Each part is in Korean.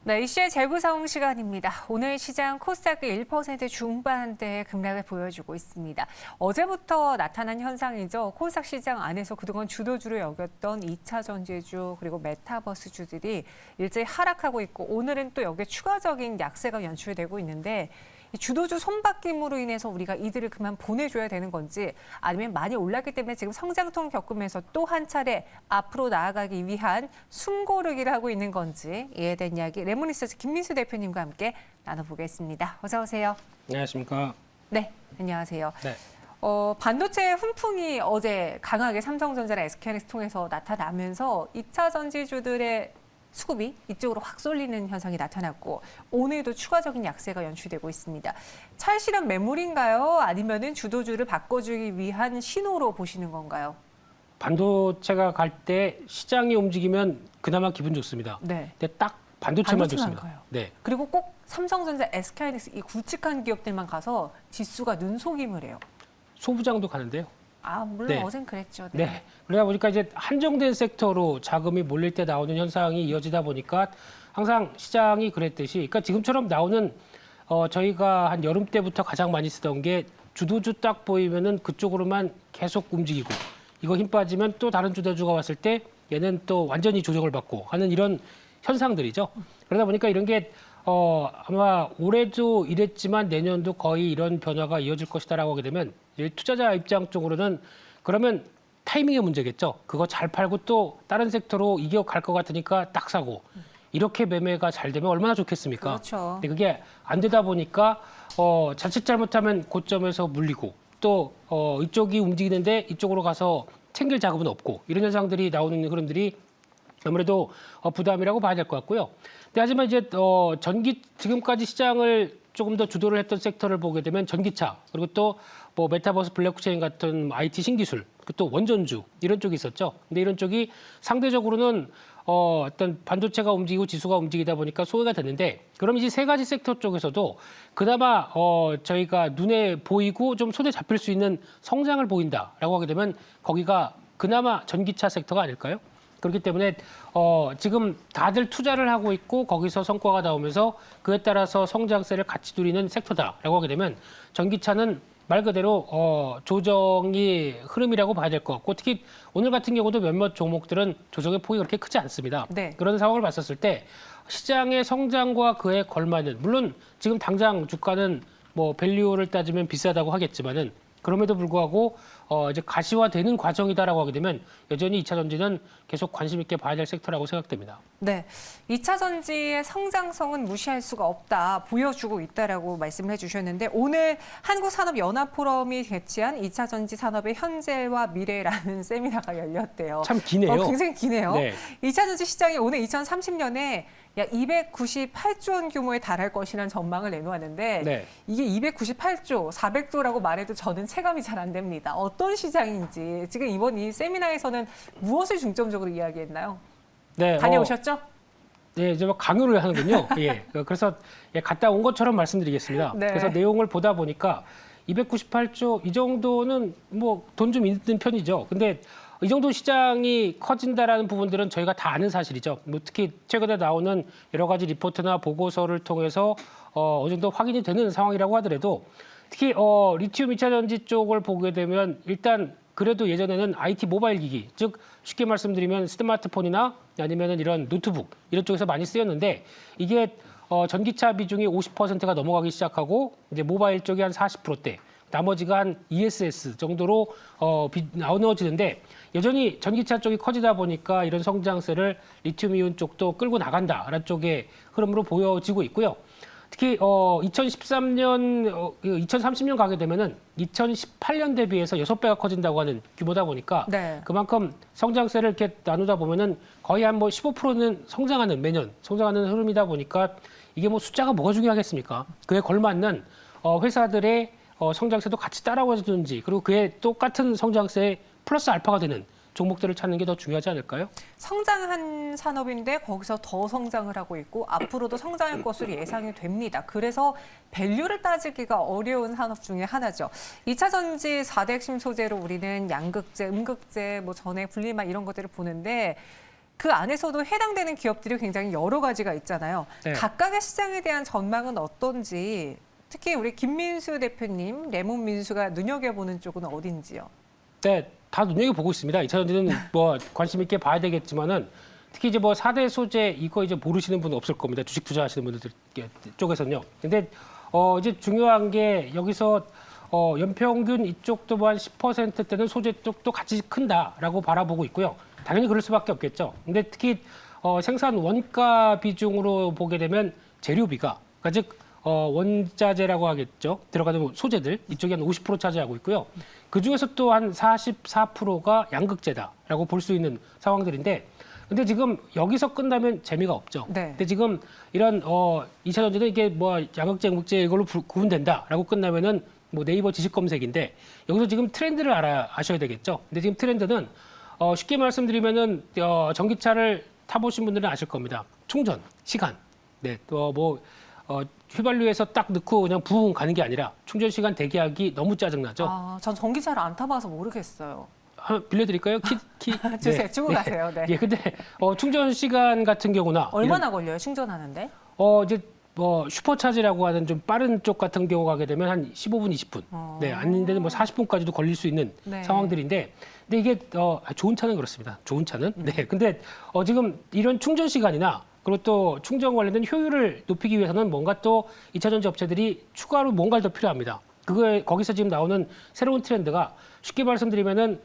네, 이슈의 재구성 시간입니다. 오늘 시장 코스닥이 1% 중반대의 급락을 보여주고 있습니다. 어제부터 나타난 현상이죠. 코스닥 시장 안에서 그동안 주도주로 여겼던 2차 전지주 그리고 메타버스주들이 일제히 하락하고 있고 오늘은 또 여기에 추가적인 약세가 연출되고 있는데 이 주도주 손바뀜으로 인해서 우리가 이들을 그만 보내줘야 되는 건지 아니면 많이 올랐기 때문에 지금 성장통 겪으면서 또 한 차례 앞으로 나아가기 위한 숨고르기를 하고 있는 건지 이에 대한 이야기 레모니스트 김민수 대표님과 함께 나눠보겠습니다. 어서 오세요. 안녕하십니까. 네, 안녕하세요. 네. 반도체 훈풍이 어제 강하게 삼성전자나 SK하이닉스 통해서 나타나면서 2차 전지주들의 수급이 이쪽으로 확 쏠리는 현상이 나타났고 오늘도 추가적인 약세가 연출되고 있습니다. 찰실한 매물인가요? 아니면은 주도주를 바꿔주기 위한 신호로 보시는 건가요? 반도체가 갈 때 시장이 움직이면 그나마 기분 좋습니다. 네. 근데 딱 반도체만 반도체만 좋습니다. 가요. 네. 그리고 꼭 삼성전자, SK하이닉스 이 굵직한 기업들만 가서 지수가 눈속임을 해요. 소부장도 가는데요. 아, 물론 네. 어젠 그랬죠. 네. 그러다 보니까 이제 한정된 섹터로 자금이 몰릴 때 나오는 현상이 이어지다 보니까 항상 시장이 그랬듯이, 그러니까 지금처럼 나오는 저희가 한 여름 때부터 가장 많이 쓰던 게 주도주 딱 보이면은 그쪽으로만 계속 움직이고 이거 힘 빠지면 또 다른 주도주가 왔을 때 얘는 또 완전히 조정을 받고 하는 이런 현상들이죠. 그러다 보니까 이런 게 아마 올해도 이랬지만 내년도 거의 이런 변화가 이어질 것이다라고 하게 되면 이제 투자자 입장 쪽으로는 그러면 타이밍의 문제겠죠. 그거 잘 팔고 또 다른 섹터로 이 기업 갈 것 같으니까 딱 사고 이렇게 매매가 잘 되면 얼마나 좋겠습니까? 그렇죠. 근데 그게 안 되다 보니까 자칫 잘못하면 고점에서 물리고 또 이쪽이 움직이는데 이쪽으로 가서 챙길 자금은 없고 이런 현상들이 나오는 흐름들이 아무래도 부담이라고 봐야 될 것 같고요. 근데 하지만 이제 지금까지 시장을 조금 더 주도를 했던 섹터를 보게 되면 전기차 그리고 또 뭐 메타버스 블록체인 같은 IT 신기술 그리고 또 원전주 이런 쪽이 있었죠. 근데 이런 쪽이 상대적으로는 어떤 반도체가 움직이고 지수가 움직이다 보니까 소외가 됐는데 그럼 이제 세 가지 섹터 쪽에서도 그나마 저희가 눈에 보이고 좀 손에 잡힐 수 있는 성장을 보인다라고 하게 되면 거기가 그나마 전기차 섹터가 아닐까요? 그렇기 때문에 지금 다들 투자를 하고 있고 거기서 성과가 나오면서 그에 따라서 성장세를 같이 누리는 섹터다라고 하게 되면 전기차는 말 그대로 조정이 흐름이라고 봐야 될 것 같고 특히 오늘 같은 경우도 몇몇 종목들은 조정의 폭이 그렇게 크지 않습니다. 네. 그런 상황을 봤었을 때 시장의 성장과 그에 걸맞는 물론 지금 당장 주가는 뭐 밸류를 따지면 비싸다고 하겠지만은 그럼에도 불구하고 이제 가시화되는 과정이다라고 하게 되면 여전히 2차 전지는 계속 관심 있게 봐야 될 섹터라고 생각됩니다. 네, 2차 전지의 성장성은 무시할 수가 없다, 보여주고 있다라고 말씀을 해주셨는데 오늘 한국산업연합포럼이 개최한 2차 전지 산업의 현재와 미래라는 세미나가 열렸대요. 참 기네요. 굉장히 기네요. 네. 2차 전지 시장이 오늘 2030년에 약 298조 원 규모에 달할 것이라는 전망을 내놓았는데 네. 이게 298조, 400조라고 말해도 저는 체감이 잘 안 됩니다. 어떤 시장인지 지금 이번 이 세미나에서는 무엇을 중점적으로 이야기했나요? 네, 다녀오셨죠? 네, 이제 뭐 강요를 하는군요. 예. 그래서 갔다 온 것처럼 말씀드리겠습니다. 네. 그래서 내용을 보다 보니까 298조 이 정도는 뭐 돈 좀 있는 편이죠. 근데 이 정도 시장이 커진다라는 부분들은 저희가 다 아는 사실이죠. 뭐 특히 최근에 나오는 여러 가지 리포트나 보고서를 통해서 어느 정도 확인이 되는 상황이라고 하더라도 특히 리튬 2차 전지 쪽을 보게 되면 일단 그래도 예전에는 IT 모바일 기기, 즉 쉽게 말씀드리면 스마트폰이나 아니면은 이런 노트북 이런 쪽에서 많이 쓰였는데 이게 전기차 비중이 50%가 넘어가기 시작하고 이제 모바일 쪽이 한 40%대, 나머지가 한 ESS 정도로 나눠지는데 여전히 전기차 쪽이 커지다 보니까 이런 성장세를 리튬이온 쪽도 끌고 나간다라는 쪽의 흐름으로 보여지고 있고요. 특히 2030년 가게 되면은 2018년 대비해서 6배가 커진다고 하는 규모다 보니까 네. 그만큼 성장세를 이렇게 나누다 보면은 거의 한 뭐 15%는 성장하는 매년 성장하는 흐름이다 보니까 이게 뭐 숫자가 뭐가 중요하겠습니까? 그에 걸맞는 회사들의 성장세도 같이 따라와 주는지 그리고 그에 똑같은 성장세 플러스 알파가 되는 종목들을 찾는 게 더 중요하지 않을까요? 성장한 산업인데 거기서 더 성장을 하고 있고 앞으로도 성장할 것으로 예상이 됩니다. 그래서 밸류를 따지기가 어려운 산업 중에 하나죠. 2차 전지 4대 핵심 소재로 우리는 양극재, 음극재, 뭐 전해, 분리막 이런 것들을 보는데 그 안에서도 해당되는 기업들이 굉장히 여러 가지가 있잖아요. 네. 각각의 시장에 대한 전망은 어떤지, 특히 우리 김민수 대표님, 레몬민수가 눈여겨보는 쪽은 어딘지요? 네, 다 눈여겨보고 있습니다. 2차전지는 뭐 관심 있게 봐야 되겠지만은 특히 이제 뭐 4대 소재 이거 이제 모르시는 분은 없을 겁니다. 주식 투자하시는 분들 쪽에서는요. 근데 이제 중요한 게 여기서 연평균 이쪽도 뭐 한 10%대는 소재 쪽도 같이 큰다라고 바라보고 있고요. 당연히 그럴 수밖에 없겠죠. 근데 특히 생산 원가 비중으로 보게 되면 재료비가 그러니까 즉 원자재라고 하겠죠. 들어가는 소재들 이쪽이 한 50% 차지하고 있고요. 그 중에서 또 한 44%가 양극재다라고 볼 수 있는 상황들인데, 근데 지금 여기서 끝나면 재미가 없죠. 네. 근데 지금 이런 2차 전지는 이게 뭐 양극재, 음극재 이걸로 구분된다라고 끝나면은 뭐 네이버 지식 검색인데 여기서 지금 트렌드를 아셔야 되겠죠. 근데 지금 트렌드는 쉽게 말씀드리면은 전기차를 타보신 분들은 아실 겁니다. 충전 시간, 네, 또 뭐 휘발유에서 딱 넣고 그냥 붕 가는 게 아니라 충전 시간 대기하기 너무 짜증나죠. 아, 전 전기차를 안 타봐서 모르겠어요. 빌려드릴까요? 주세요. 주고 가세요. 네. 예, 근데 충전 시간 같은 경우나 얼마나 걸려요, 충전하는데? 이제 뭐 슈퍼차지라고 하는 좀 빠른 쪽 같은 경우 가게 되면 한 15분, 20분. 네, 아닌데는 뭐 40분까지도 걸릴 수 있는 네. 상황들인데, 근데 이게 좋은 차는 그렇습니다. 좋은 차는. 네, 근데 지금 이런 충전 시간이나 그리고 또 충전 관련된 효율을 높이기 위해서는 뭔가 또 2차 전지 업체들이 추가로 뭔가를 더 필요합니다. 거기서 지금 나오는 새로운 트렌드가 쉽게 말씀드리면은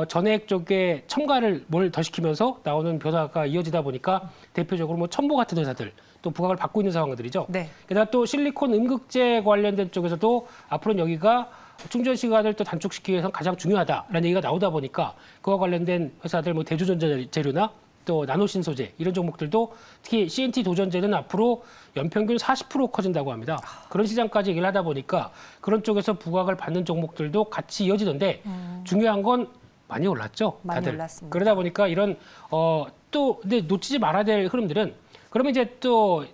전액 쪽에 첨가를 뭘 더 시키면서 나오는 변화가 이어지다 보니까 대표적으로 뭐 첨보 같은 회사들 또 부각을 받고 있는 상황들이죠. 네. 게다가 또 실리콘 음극재 관련된 쪽에서도 앞으로는 여기가 충전 시간을 또 단축시키기 위해서 가장 중요하다라는 얘기가 나오다 보니까 그와 관련된 회사들 뭐 대주전자 재료나 또 나노신소재 이런 종목들도 특히 CNT 도전재는 앞으로 연평균 40% 커진다고 합니다. 그런 시장까지 얘기를 하다 보니까 그런 쪽에서 부각을 받는 종목들도 같이 이어지던데 중요한 건 많이 올랐죠. 많이 다들. 올랐습니다. 그러다 보니까 이런 또 근데 놓치지 말아야 될 흐름들은 그러면 이제 또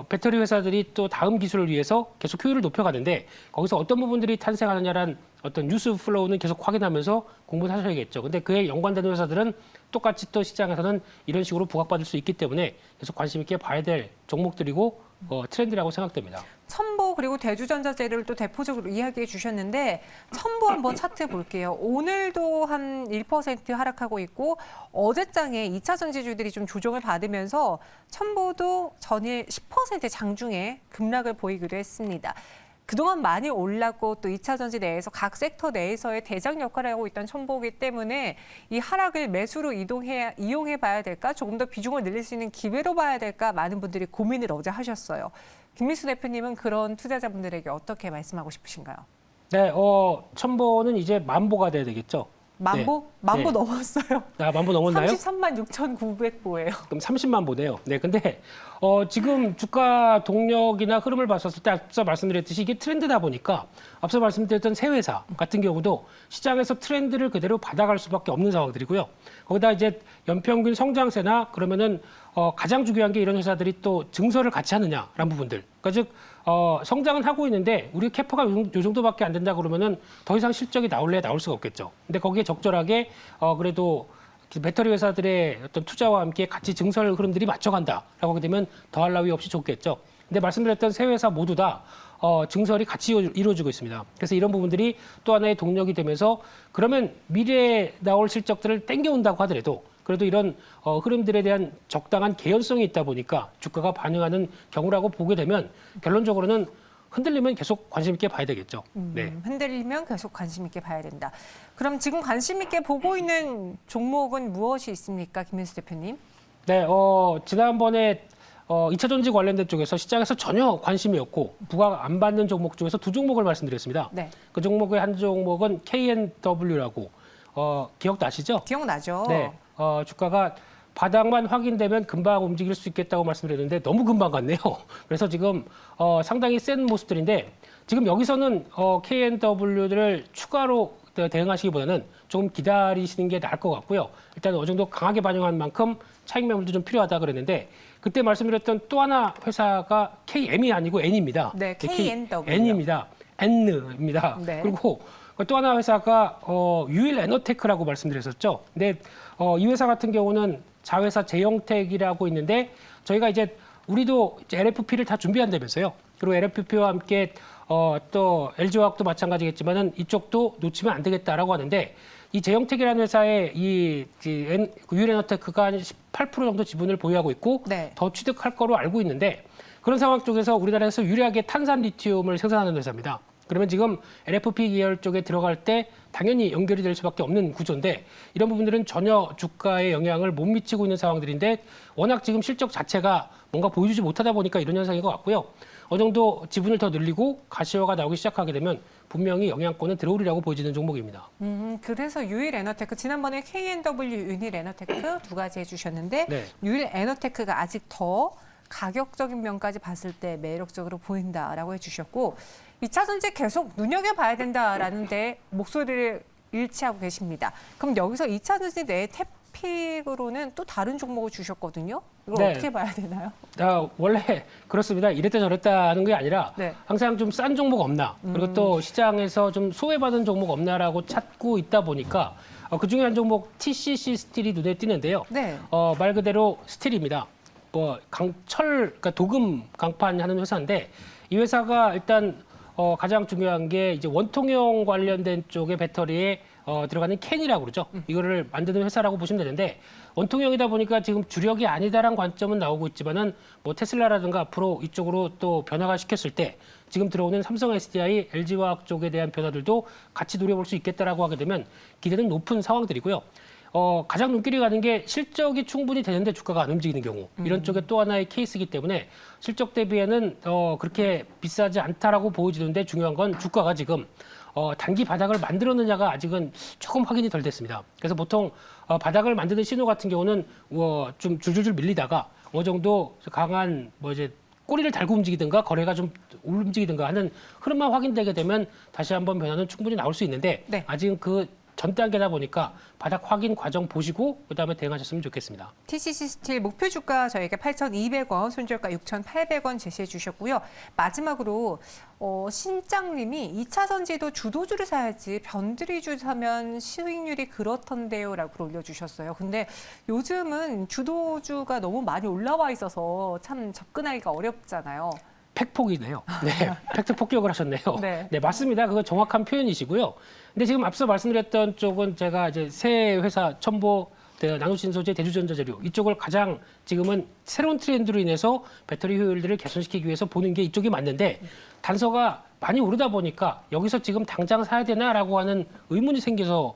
배터리 회사들이 또 다음 기술을 위해서 계속 효율을 높여가는데 거기서 어떤 부분들이 탄생하느냐란 어떤 뉴스 플로우는 계속 확인하면서 공부를 하셔야겠죠. 근데 그에 연관되는 회사들은 똑같이 또 시장에서는 이런 식으로 부각받을 수 있기 때문에 계속 관심 있게 봐야 될 종목들이고 트렌드라고 생각됩니다. 첨보 그리고 대주전자재를 또 대표적으로 이야기해 주셨는데 첨보 한번 차트 볼게요. 오늘도 한 1% 하락하고 있고 어제장에 2차 전지주들이 좀 조정을 받으면서 첨보도 전일 10% 장중에 급락을 보이기도 했습니다. 그동안 많이 올랐고 또 2차 전지 내에서 각 섹터 내에서의 대장 역할을 하고 있던 첨보이기 때문에 이 하락을 매수로 이용해 봐야 될까? 조금 더 비중을 늘릴 수 있는 기회로 봐야 될까? 많은 분들이 고민을 어제 하셨어요. 김민수 대표님은 그런 투자자분들에게 어떻게 말씀하고 싶으신가요? 네, 첨보는 이제 만보가 돼야 되겠죠. 만보? 네. 만보 네. 넘었어요. 만보 넘었나요? 33만 6,900보예요. 그럼 30만 보네요. 네, 근데 지금 주가 동력이나 흐름을 봤었을 때 앞서 말씀드렸듯이 이게 트렌드다 보니까 앞서 말씀드렸던 새 회사 같은 경우도 시장에서 트렌드를 그대로 받아갈 수밖에 없는 상황들이고요. 거기다 이제 연평균 성장세나 그러면은 가장 중요한 게 이런 회사들이 또 증설을 같이 하느냐라는 부분들. 그러니까 즉 성장은 하고 있는데 우리 캐파가 요 정도밖에 안 된다 그러면은 더 이상 실적이 나올 수가 없겠죠. 근데 거기에 적절하게 그래도 배터리 회사들의 어떤 투자와 함께 같이 증설 흐름들이 맞춰간다라고 하게 되면 더할 나위 없이 좋겠죠. 근데 말씀드렸던 세 회사 모두 다 증설이 같이 이루어지고 있습니다. 그래서 이런 부분들이 또 하나의 동력이 되면서 그러면 미래에 나올 실적들을 땡겨온다고 하더라도 그래도 이런 흐름들에 대한 적당한 개연성이 있다 보니까 주가가 반응하는 경우라고 보게 되면 결론적으로는 흔들리면 계속 관심 있게 봐야 되겠죠. 네. 흔들리면 계속 관심 있게 봐야 된다. 그럼 지금 관심 있게 보고 있는 종목은 무엇이 있습니까, 김민수 대표님? 네, 지난번에 2차 전지 관련된 쪽에서 시장에서 전혀 관심이 없고 부각 안 받는 종목 중에서 두 종목을 말씀드렸습니다. 네. 그 종목의 한 종목은 KNW라고 기억도 아시죠? 기억나죠? 네, 주가가 바닥만 확인되면 금방 움직일 수 있겠다고 말씀드렸는데 너무 금방 갔네요. 그래서 지금 상당히 센 모습들인데 지금 여기서는 KNW를 추가로 대응하시기보다는 조금 기다리시는 게 나을 것 같고요. 일단 어느 정도 강하게 반영한 만큼 차익 매물도 좀 필요하다 그랬는데 그때 말씀드렸던 또 하나 회사가 KM이 아니고 N입니다. 네, KNW. N입니다. N입니다. 네. 그리고 또 하나 회사가 유일 에너테크라고 말씀드렸었죠. 근데 이 회사 같은 경우는 자회사 제영택이라고 있는데 저희가 이제 우리도 이제 LFP를 다 준비한다면서요. 그리고 LFP와 함께 또 LG화학도 마찬가지겠지만은 이쪽도 놓치면 안 되겠다라고 하는데 이 제영택이라는 회사에 이 유일에너테크가 한 18% 정도 지분을 보유하고 있고 네. 더 취득할 거로 알고 있는데 그런 상황 쪽에서 우리나라에서 유리하게 탄산 리튬을 생산하는 회사입니다. 그러면 지금 LFP 계열 쪽에 들어갈 때 당연히 연결이 될 수밖에 없는 구조인데 이런 부분들은 전혀 주가에 영향을 못 미치고 있는 상황들인데 워낙 지금 실적 자체가 뭔가 보여주지 못하다 보니까 이런 현상인 것 같고요. 어느 정도 지분을 더 늘리고 가시화가 나오기 시작하게 되면 분명히 영향권은 들어오리라고 보여지는 종목입니다. 그래서 유일에너테크 지난번에 K&W 유일에너테크 두 가지 해주셨는데 네. 유일에너테크가 아직 더 가격적인 면까지 봤을 때 매력적으로 보인다라고 해주셨고 2차 전지 계속 눈여겨봐야 된다라는 데 목소리를 일치하고 계십니다. 그럼 여기서 2차 전지 내 탭픽으로는 또 다른 종목을 주셨거든요. 이걸 네. 어떻게 봐야 되나요? 원래 그렇습니다. 이랬다 저랬다 하는 게 아니라 네. 항상 좀 싼 종목 없나 그리고 또 시장에서 좀 소외받은 종목 없나라고 찾고 있다 보니까 그중에 한 종목 TCC 스틸이 눈에 띄는데요. 네. 말 그대로 스틸입니다. 뭐 그러니까 도금 강판 하는 회사인데 이 회사가 일단 가장 중요한 게 이제 원통형 관련된 쪽의 배터리에 들어가는 캔이라고 그러죠. 이거를 만드는 회사라고 보시면 되는데 원통형이다 보니까 지금 주력이 아니다라는 관점은 나오고 있지만은 뭐 테슬라라든가 앞으로 이쪽으로 또 변화가 시켰을 때 지금 들어오는 삼성 SDI, LG화학 쪽에 대한 변화들도 같이 노려볼 수 있겠다라고 하게 되면 기대는 높은 상황들이고요. 가장 눈길이 가는 게 실적이 충분히 되는데 주가가 안 움직이는 경우 이런 쪽에 또 하나의 케이스이기 때문에 실적 대비에는 그렇게 비싸지 않다라고 보여지는데 중요한 건 주가가 지금 단기 바닥을 만들었느냐가 아직은 조금 확인이 덜 됐습니다. 그래서 보통 바닥을 만드는 신호 같은 경우는 좀 줄줄줄 밀리다가 어느 정도 강한 이제 꼬리를 달고 움직이든가 거래가 좀 움직이든가 하는 흐름만 확인되게 되면 다시 한번 변화는 충분히 나올 수 있는데 네. 아직은 그 전 단계다 보니까 바닥 확인 과정 보시고 그다음에 대응하셨으면 좋겠습니다. TCC 스틸 목표 주가 저에게 8,200원, 손절가 6,800원 제시해 주셨고요. 마지막으로 신장님이 2차 전지도 주도주를 사야지 변두리주 사면 수익률이 그렇던데요 라고 올려주셨어요. 근데 요즘은 주도주가 너무 많이 올라와 있어서 참 접근하기가 어렵잖아요. 팩폭이네요. 네, 팩트 폭격을 하셨네요. 네. 네, 맞습니다. 그거 정확한 표현이시고요. 근데 지금 앞서 말씀드렸던 쪽은 제가 이제 새 회사 첨보 나노신소재, 대주전자재료 이쪽을 가장 지금은 새로운 트렌드로 인해서 배터리 효율들을 개선시키기 위해서 보는 게 이쪽이 맞는데 단서가 많이 오르다 보니까 여기서 지금 당장 사야 되나라고 하는 의문이 생겨서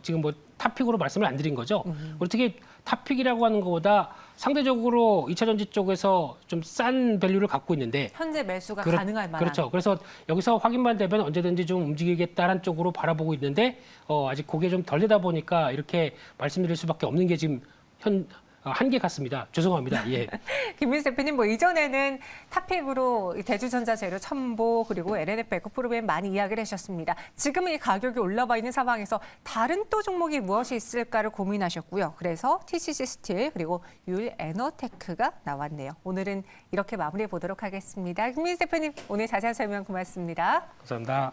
지금 뭐 탑픽으로 말씀을 안 드린 거죠. 어떻게 탑픽이라고 하는 것보다 상대적으로 2차 전지 쪽에서 좀 싼 밸류를 갖고 있는데 현재 매수가 그렇- 가능할 만한. 그렇죠. 그래서 여기서 확인만 되면 언제든지 좀 움직이겠다는 쪽으로 바라보고 있는데 아직 그게 좀 덜 되다 보니까 이렇게 말씀드릴 수밖에 없는 게 지금 한계 같습니다. 죄송합니다. 예. 김민수 대표님, 뭐 이전에는 탑픽으로 이 대주전자 재료 첨보 그리고 LNF 백업 프로그램 많이 이야기를 하셨습니다. 지금은 이 가격이 올라와 있는 상황에서 다른 또 종목이 무엇이 있을까를 고민하셨고요. 그래서 TCC 스틸 그리고 유일에너테크가 나왔네요. 오늘은 이렇게 마무리해 보도록 하겠습니다. 김민수 대표님, 오늘 자세한 설명 고맙습니다. 감사합니다.